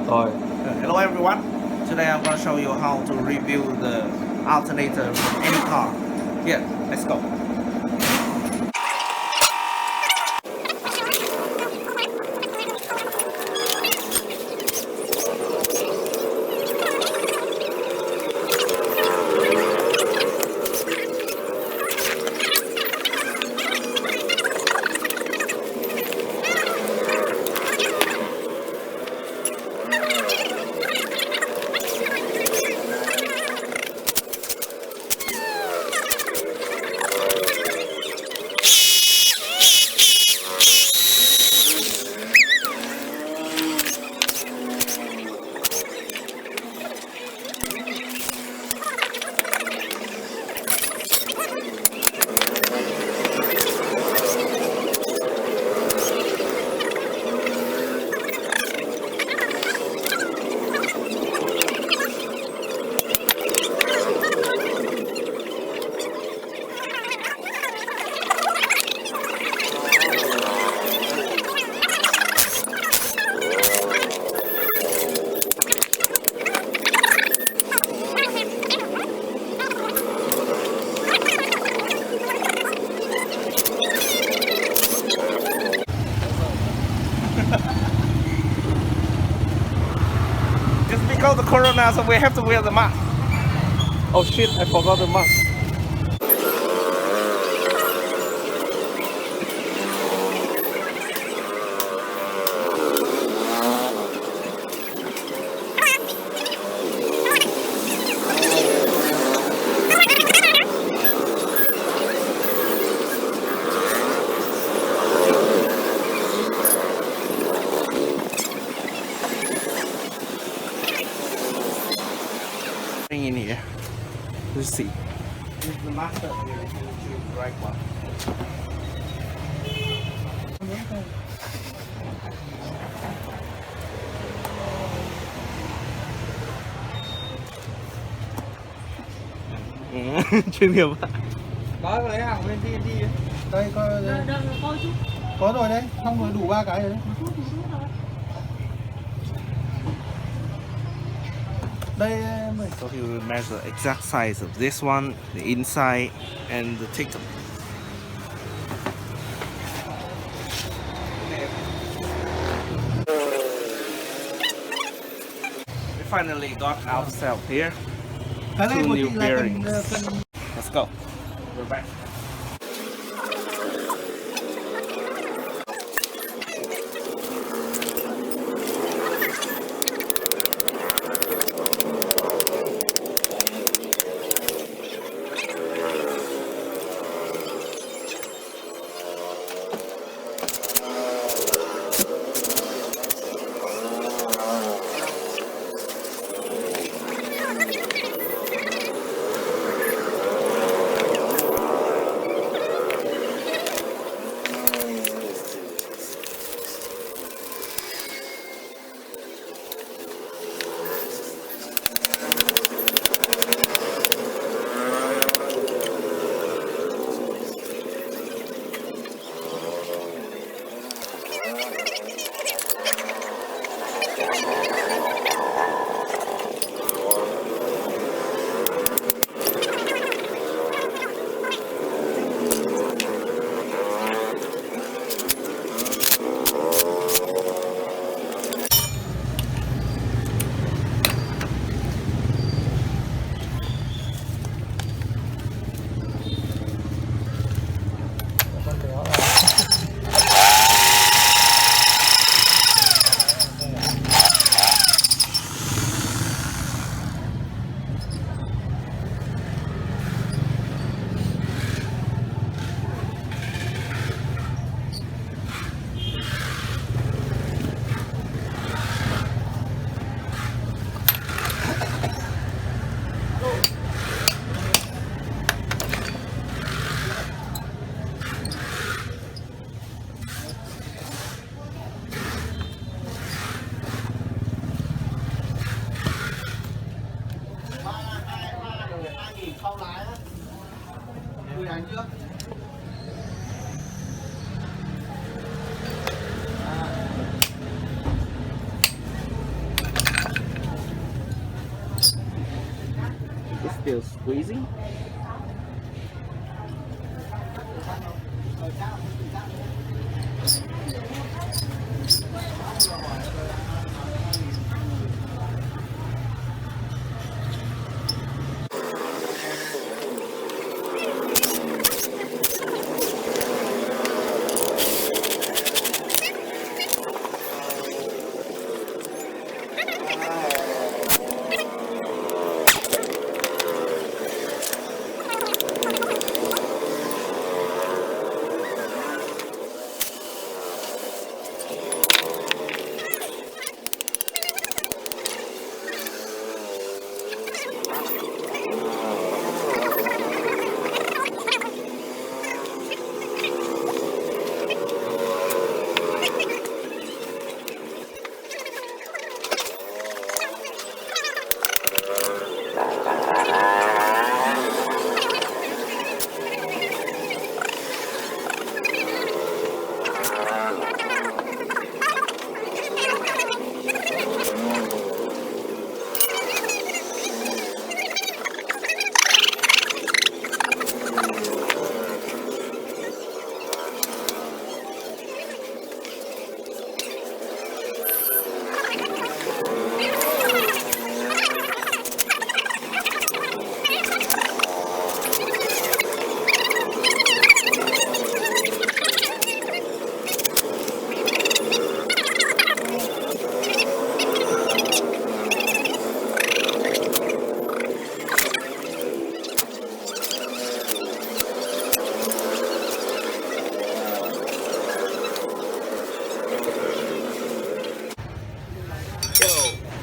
Rồi. Hello everyone. Today I'm going to show you how to review the alternator from any car. Here, let's go. Just because of Corona, so we have to wear the mask. Oh shit, I forgot the mask. In here. Let's see. This is the master here. You can choose the right one. Chuyên nghiệp ạ. Có lấy hàng bên đi đây coi đây. Có rồi đấy, xong rồi đủ 3 cái rồi đấy. Đây So he will measure the exact size of this one, the inside, and the ticket. We finally got ourselves here. Two new bearings. Let's go. We're back. feel squeezy.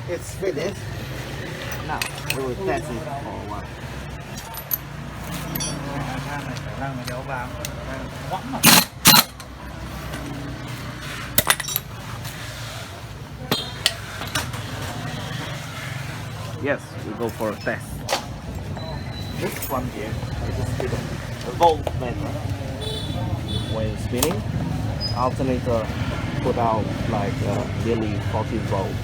It's finished. Now we will test it for a while. Khả năng dấu bám quõng mà. Yes, we go for a test. This one here is a spinning, a voltmeter. When spinning, alternator put out like nearly 40 volts.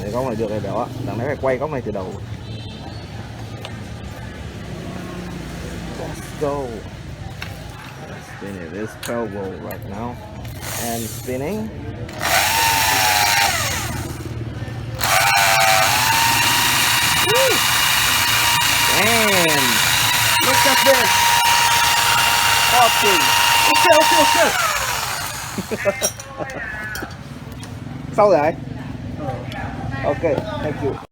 Thì có này được rồi đó, đằng này phải quay có này từ đầu. Let's go. Spinning this 12 volt right now, and spinning. Damn! Look at this. Okay. Okay. Sao rồi? Okay, thank you.